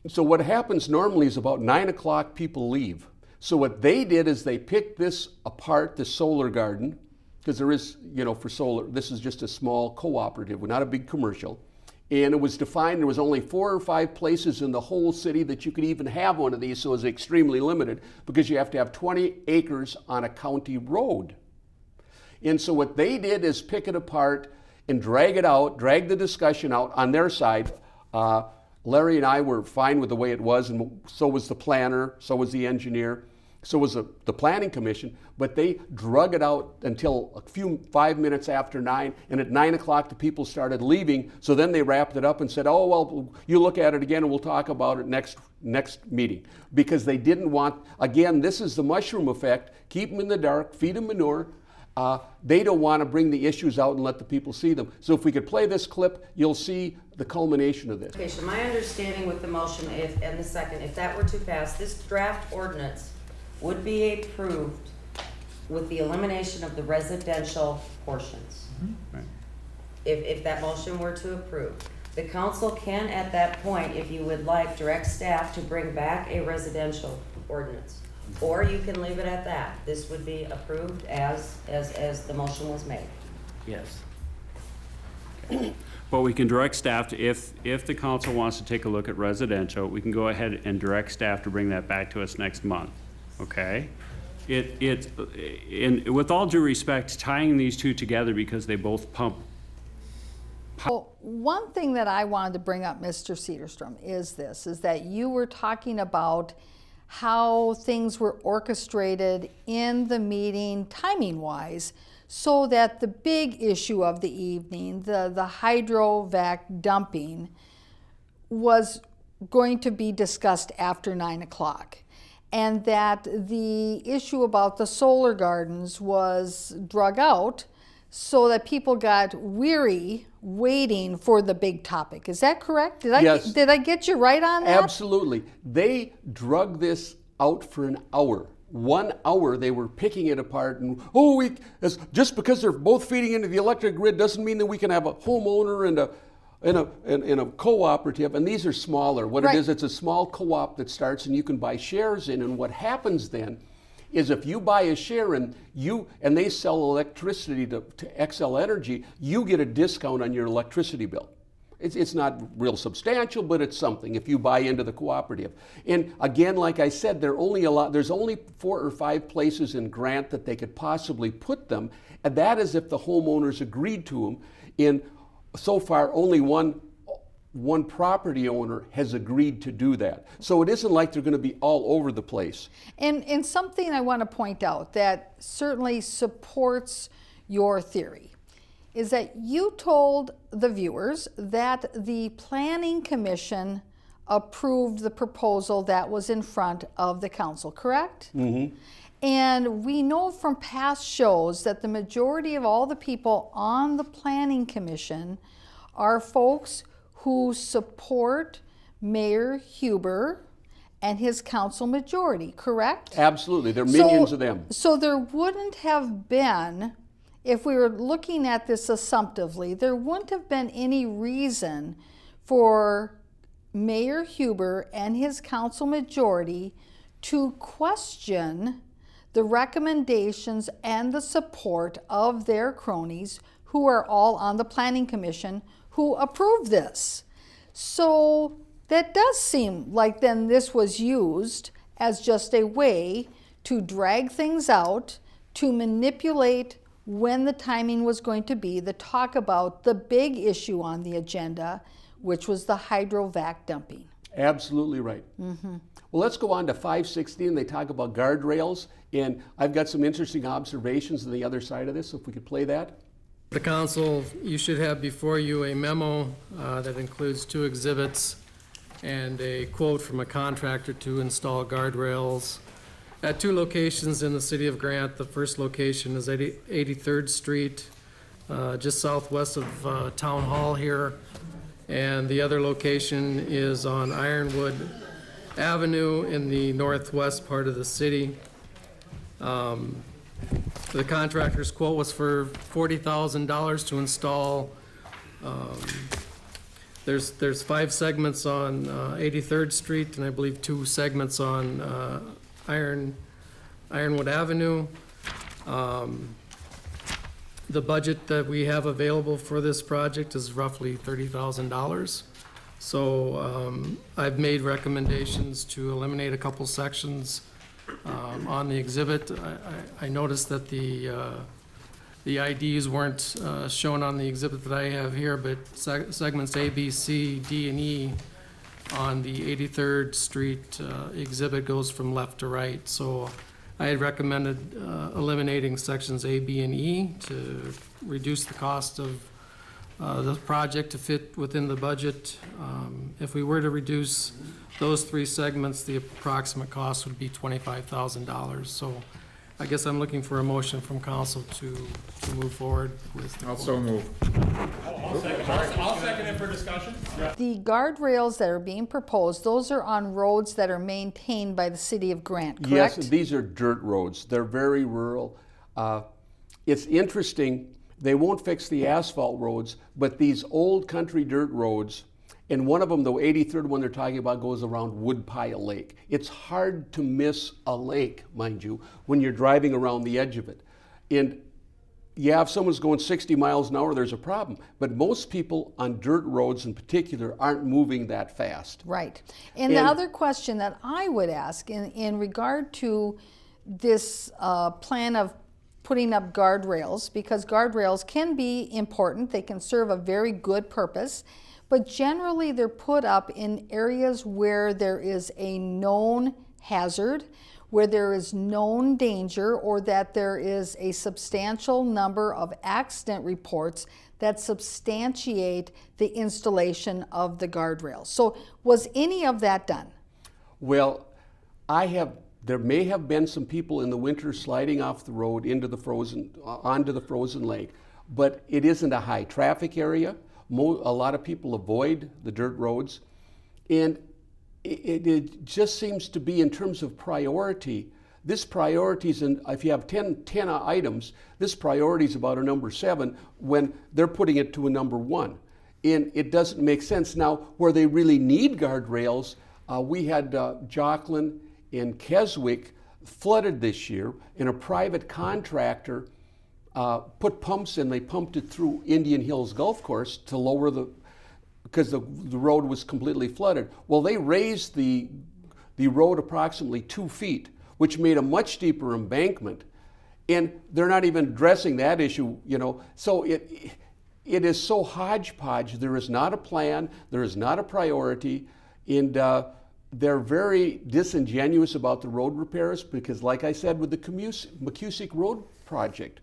So what happens normally is about 9 o'clock people leave. So what they did is they picked this apart, the solar garden, because there is, for solar, this is just a small cooperative, not a big commercial. And it was defined, there was only 4 or 5 places in the whole city that you could even have one of these, so it was extremely limited because you have to have 20 acres on a county road. And so what they did is pick it apart and drag the discussion out on their side. Larry and I were fine with the way it was, and so was the planner, so was the engineer, so was the planning commission, but they drug it out until 5 minutes after 9, and at 9 o'clock the people started leaving, so then they wrapped it up and said, oh, well, you look at it again and we'll talk about it next meeting. Because they didn't want, again, this is the mushroom effect, keep them in the dark, feed them manure. They don't want to bring the issues out and let the people see them. So if we could play this clip, you'll see the culmination of this. Okay, so my understanding with the motion and the second, if that were to pass, this draft ordinance would be approved with the elimination of the residential portions. Right. If that motion were to approve. The council can, at that point, if you would like, direct staff to bring back a residential ordinance. Or you can leave it at that. This would be approved as the motion was made. Yes. But we can direct staff to, if the council wants to take a look at residential, we can go ahead and direct staff to bring that back to us next month, okay? With all due respect, tying these two together because they both pump. Well, one thing that I wanted to bring up, Mr. Sederstrom, is that you were talking about how things were orchestrated in the meeting timing-wise so that the big issue of the evening, the Hydrovac dumping, was going to be discussed after 9 o'clock. And that the issue about the solar gardens was drug out so that people got weary waiting for the big topic. Is that correct? Yes. Did I get you right on that? Absolutely. They drug this out for an hour. 1 hour they were picking it apart, and just because they're both feeding into the electric grid doesn't mean that we can have a homeowner and a cooperative, and these are smaller. What Right. it is, it's a small co-op that starts and you can buy shares in, and what happens then is if you buy a share and they sell electricity to XL Energy, you get a discount on your electricity bill. It's not real substantial, but it's something if you buy into the cooperative. And again, like I said, there's only 4 or 5 places in Grant that they could possibly put them, and that is if the homeowners agreed to them. And so far, only one property owner has agreed to do that. So it isn't like they're going to be all over the place. And something I want to point out that certainly supports your theory is that you told the viewers that the Planning Commission approved the proposal that was in front of the council, correct? Mm-hmm. And we know from past shows that the majority of all the people on the Planning Commission are folks who support Mayor Huber and his council majority, correct? Absolutely, they're minions of them. So there wouldn't have been, if we were looking at this assumptively, there wouldn't have been any reason for Mayor Huber and his council majority to question the recommendations and the support of their cronies who are all on the Planning Commission who approved this. So that does seem like then this was used as just a way to drag things out, to manipulate when the timing was going to be, to talk about the big issue on the agenda, which was the hydrovac dumping. Absolutely right. Well, let's go on to 516. They talk about guardrails, and I've got some interesting observations on the other side of this, if we could play that. The council, you should have before you a memo that includes 2 exhibits and a quote from a contractor to install guardrails at 2 locations in the city of Grant. The first location is 83rd Street, just southwest of Town Hall here. And the other location is on Ironwood Avenue in the northwest part of the city. The contractor's quote was for $40,000 to install. There's 5 segments on 83rd Street, and I believe 2 segments on Ironwood Avenue. The budget that we have available for this project is roughly $30,000. So I've made recommendations to eliminate a couple sections on the exhibit. I noticed that the IDs weren't shown on the exhibit that I have here, but segments A, B, C, D, and E on the 83rd Street exhibit goes from left to right. So I had recommended eliminating sections A, B, and E to reduce the cost of the project to fit within the budget. If we were to reduce those 3 segments, the approximate cost would be $25,000. So I guess I'm looking for a motion from council to move forward with. Also move. I'll second it for discussion. The guardrails that are being proposed, those are on roads that are maintained by the city of Grant, correct? Yes, these are dirt roads. They're very rural. It's interesting, they won't fix the asphalt roads, but these old country dirt roads, and one of them, the 83rd one they're talking about, goes around Woodpile Lake. It's hard to miss a lake, mind you, when you're driving around the edge of it. And yeah, if someone's going 60 miles an hour, there's a problem. But most people on dirt roads in particular aren't moving that fast. Right. And the other question that I would ask in regard to this plan of putting up guardrails, because guardrails can be important, they can serve a very good purpose, but generally they're put up in areas where there is a known hazard, where there is known danger, or that there is a substantial number of accident reports that substantiate the installation of the guardrails. So was any of that done? Well, there may have been some people in the winter sliding off the road onto the frozen lake, but it isn't a high traffic area. A lot of people avoid the dirt roads, and it just seems to be, in terms of priority, this priorities, and if you have 10 items, this priority is about a number 7 when they're putting it to a number 1. And it doesn't make sense. Now, where they really need guardrails, we had Jocelyn in Keswick flooded this year, and a private contractor put pumps in. They pumped it through Indian Hills Golf Course to lower because the road was completely flooded. Well, they raised the road approximately 2 feet, which made a much deeper embankment. And they're not even addressing that issue, So it is so hodgepodge. There is not a plan, there is not a priority, and they're very disingenuous about the road repairs because, like I said, with the McCusick Road project,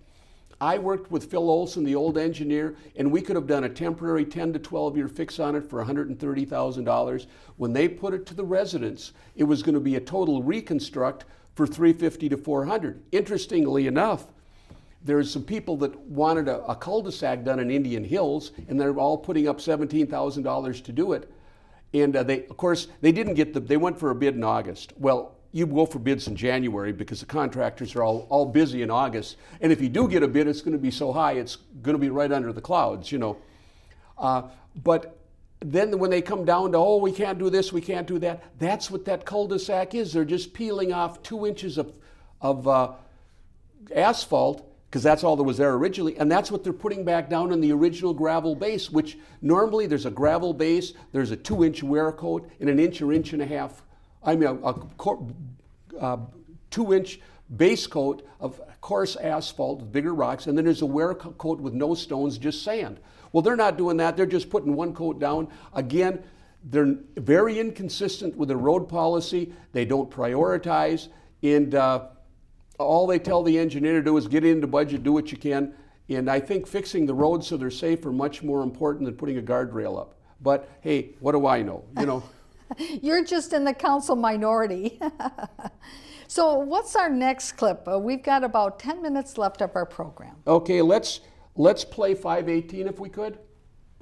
I worked with Phil Olson, the old engineer, and we could have done a temporary 10 to 12-year fix on it for $130,000. When they put it to the residents, it was going to be a total reconstruct for $350 to $400. Interestingly enough, there's some people that wanted a cul-de-sac done in Indian Hills, and they're all putting up $17,000 to do it. And they went for a bid in August. Well, you go for bids in January because the contractors are all busy in August. And if you do get a bid, it's going to be so high, it's going to be right under the clouds, But then when they come down to, we can't do this, we can't do that, that's what that cul-de-sac is. They're just peeling off 2 inches of asphalt, because that's all that was there originally, and that's what they're putting back down on the original gravel base, which normally there's a gravel base, there's a 2-inch wear coat, and an inch or inch and a half, a 2-inch base coat of coarse asphalt with bigger rocks, and then there's a wear coat with no stones, just sand. Well, they're not doing that. They're just putting one coat down. Again, they're very inconsistent with their road policy. They don't prioritize, and all they tell the engineer to do is get into budget, do what you can. And I think fixing the roads so they're safe are much more important than putting a guardrail up. But hey, what do I know? You know. You're just in the council minority. So what's our next clip? We've got about 10 minutes left of our program. Okay, let's play 518 if we could.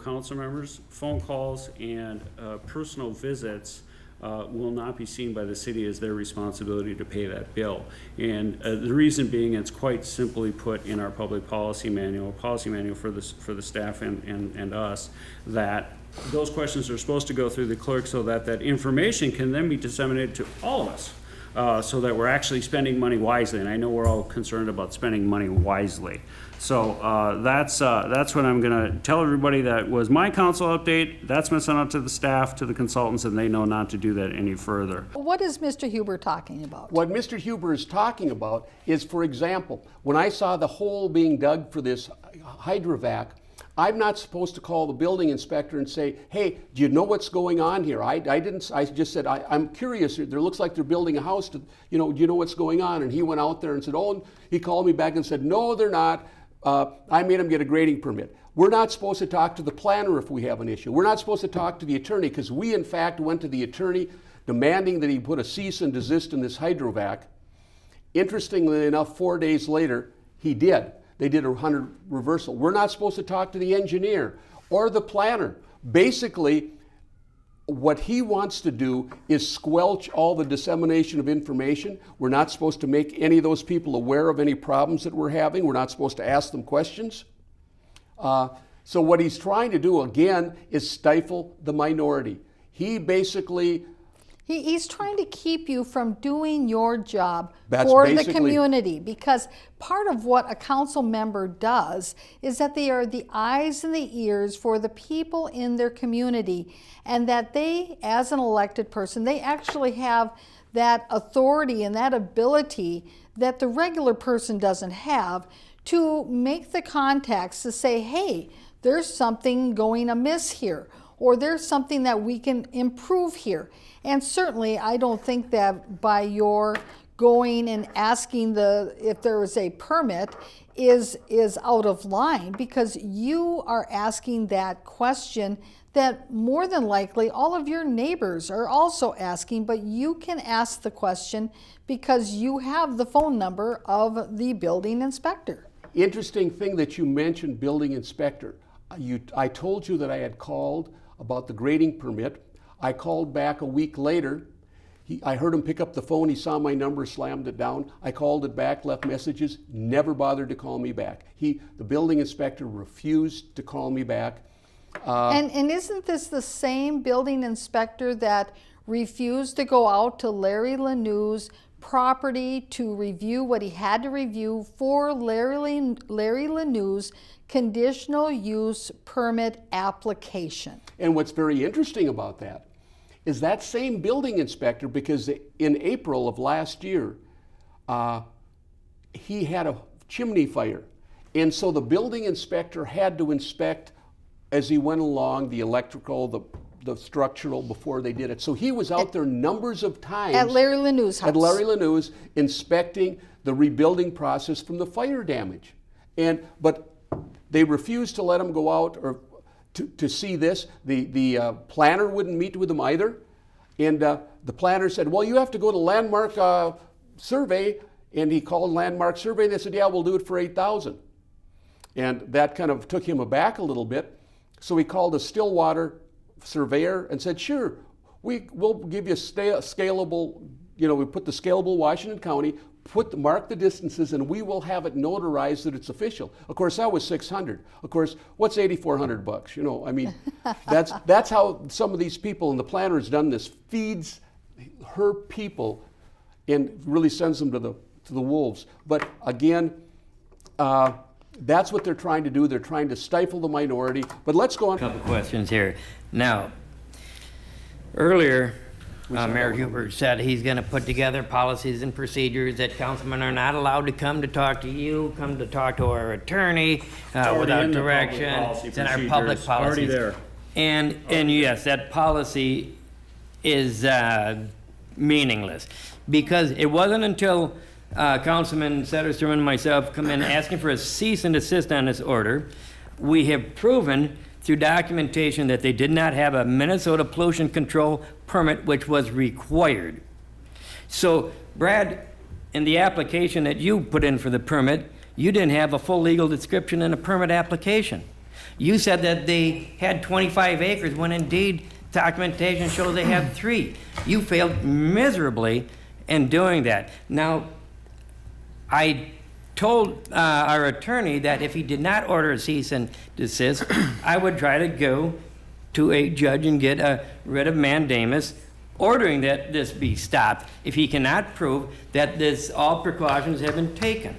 Council members, phone calls and personal visits will not be seen by the city as their responsibility to pay that bill. And the reason being, it's quite simply put in our public policy manual for the staff and us, that those questions are supposed to go through the clerk so that that information can then be disseminated to all of us. So that we're actually spending money wisely, and I know we're all concerned about spending money wisely. So that's what I'm going to tell everybody. That was my council update. That's been sent out to the staff, to the consultants, and they know not to do that any further. What is Mr. Huber talking about? What Mr. Huber is talking about is, for example, when I saw the hole being dug for this Hydrovac, I'm not supposed to call the building inspector and say, hey, do you know what's going on here? I just said, I'm curious. There looks like they're building a house. Do you know what's going on? And he went out there and said, oh, and he called me back and said, no, they're not. I made him get a grading permit. We're not supposed to talk to the planner if we have an issue. We're not supposed to talk to the attorney, because we, in fact, went to the attorney demanding that he put a cease and desist in this Hydrovac. Interestingly enough, 4 days later, he did. They did a 100 reversal. We're not supposed to talk to the engineer or the planner. Basically, what he wants to do is squelch all the dissemination of information. We're not supposed to make any of those people aware of any problems that we're having. We're not supposed to ask them questions. So what he's trying to do, again, is stifle the minority. He basically... He's trying to keep you from doing your job That's for the basically- community, because part of what a council member does is that they are the eyes and the ears for the people in their community, and that they, as an elected person, they actually have that authority and that ability that the regular person doesn't have to make the contacts to say, hey, there's something going amiss here, or there's something that we can improve here. And certainly, I don't think that by your going and asking if there is a permit is out of line, because you are asking that question that more than likely all of your neighbors are also asking, but you can ask the question because you have the phone number of the building inspector. Interesting thing that you mentioned, building inspector. I told you that I had called about the grading permit. I called back a week later. I heard him pick up the phone. He saw my number, slammed it down. I called it back, left messages, never bothered to call me back. The building inspector refused to call me back. And isn't this the same building inspector that refused to go out to Larry Lanew's property to review what he had to review for Larry Lanew's conditional use permit application? And what's very interesting about that is that same building inspector, because in April of last year, he had a chimney fire. And so the building inspector had to inspect, as he went along, the electrical, the structural, before they did it. So he was out there numbers of times. At Larry Lanew's house. At Larry Lanew's, inspecting the rebuilding process from the fire damage. But they refused to let him go out or to see this. The planner wouldn't meet with him either. And the planner said, well, you have to go to Landmark Survey. And he called Landmark Survey, and they said, yeah, we'll do it for $8,000. And that kind of took him aback a little bit. So he called a Stillwater surveyor and said, sure, we'll give you scalable, we put the scalable Washington County, mark the distances, and we will have it notarized that it's official. Of course, that was $600. Of course, what's $8,400? I mean, that's how some of these people, and the planner has done this, feeds her people and really sends them to to the wolves. But again, that's what they're trying to do. They're trying to stifle the minority. But let's go on. Couple questions here. Now, earlier, Mayor Huber said he's going to put together policies and procedures that councilmen are not allowed to come to talk to you, come to talk to our attorney already without in the public direction. policy It's in our public procedures, already policies. there. And yes, that policy is meaningless because it wasn't until Councilman Sederstrom and myself come in asking for a cease and desist on this order, we have proven through documentation that they did not have a Minnesota pollution control permit, which was required. So, Brad, in the application that you put in for the permit, you didn't have a full legal description in a permit application. You said that they had 25 acres when indeed documentation shows they have 3. You failed miserably in doing that. Now, I told our attorney that if he did not order a cease and desist, I would try to go to a judge and get a writ of mandamus ordering that this be stopped if he cannot prove that all precautions have been taken.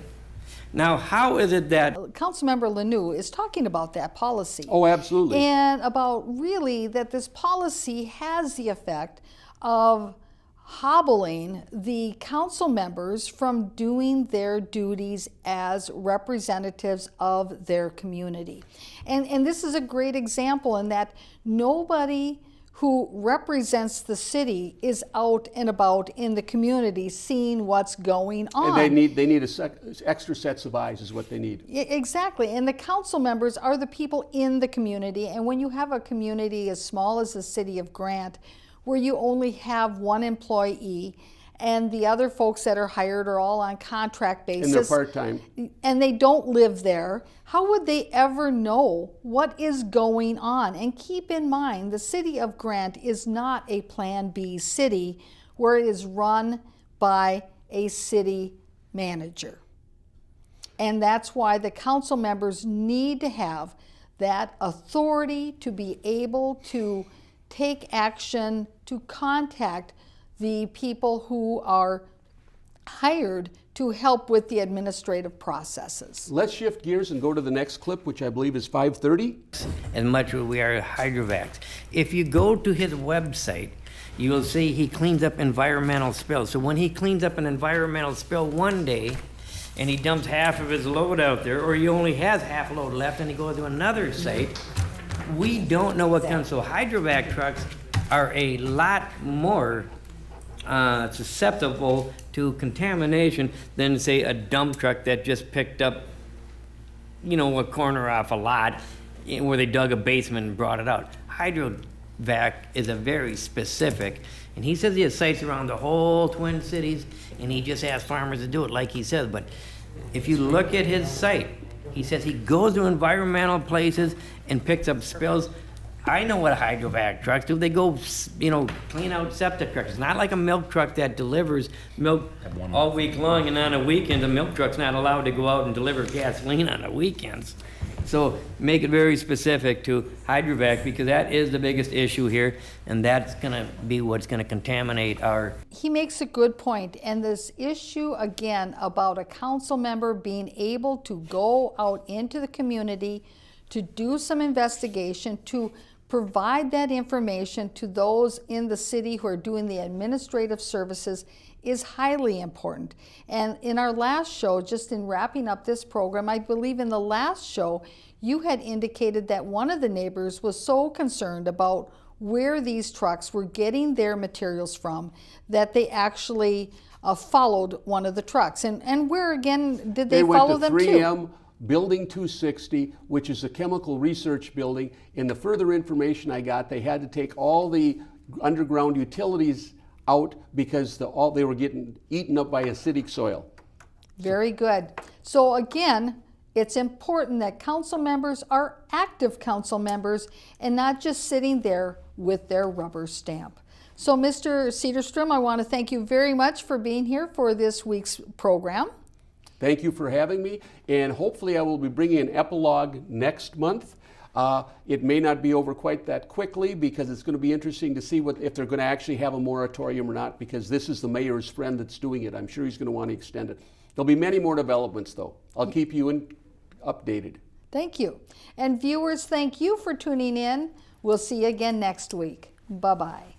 Now, how is it that Councilmember Lanou is talking about that policy. Oh, absolutely. And about really that this policy has the effect of hobbling the council members from doing their duties as representatives of their community. And this is a great example in that nobody who represents the city is out and about in the community seeing what's going on. And they need extra sets of eyes is what they need. Exactly, and the council members are the people in the community, and when you have a community as small as the city of Grant, where you only have one employee, and the other folks that are hired are all on contract basis. And they're part-time. And they don't live there. How would they ever know what is going on? And keep in mind, the city of Grant is not a Plan B city where it is run by a city manager. And that's why the council members need to have that authority to be able to take action, to contact the people who are hired to help with the administrative processes. Let's shift gears and go to the next clip, which I believe is 5:30. as much as we are Hydrovac. If you go to his website, you will see he cleans up environmental spills. So when he cleans up an environmental spill one day and he dumps half of his load out there, or he only has half a load left and he goes to another site, we don't know what comes. So Hydrovac trucks are a lot more susceptible to contamination than, say, a dump truck that just picked up, a corner off a lot where they dug a basement and brought it out. Hydrovac is a very specific, and he says he has sites around the whole Twin Cities, and he just asks farmers to do it like he says. But if you look at his site, he says he goes to environmental places and picks up spills. I know what Hydrovac trucks do. They go, clean out septic trucks. It's not like a milk truck that delivers milk all week long, and on a weekend, the milk truck's not allowed to go out and deliver gasoline on the weekends. So make it very specific to Hydrovac, because that is the biggest issue here, and that's gonna be what's gonna contaminate our... He makes a good point, and this issue, again, about a council member being able to go out into the community to do some investigation, to provide that information to those in the city who are doing the administrative services is highly important. And in our last show, just in wrapping up this program, I believe in the last show, you had indicated that one of the neighbors was so concerned about where these trucks were getting their materials from that they actually followed one of the trucks. And where, again, did they follow them to? They went to 3M. Building 260, which is a chemical research building. In the further information I got, they had to take all the underground utilities out because they were getting eaten up by acidic soil. Very good. So again, it's important that council members are active council members and not just sitting there with their rubber stamp. So Mr. Sederstrom, I want to thank you very much for being here for this week's program. Thank you for having me, and hopefully I will be bringing an epilogue next month. It may not be over quite that quickly because it's going to be interesting to see if they're going to actually have a moratorium or not, because this is the mayor's friend that's doing it. I'm sure he's going to want to extend it. There'll be many more developments, though. I'll keep you updated. Thank you. And viewers, thank you for tuning in. We'll see you again next week. Bye-bye.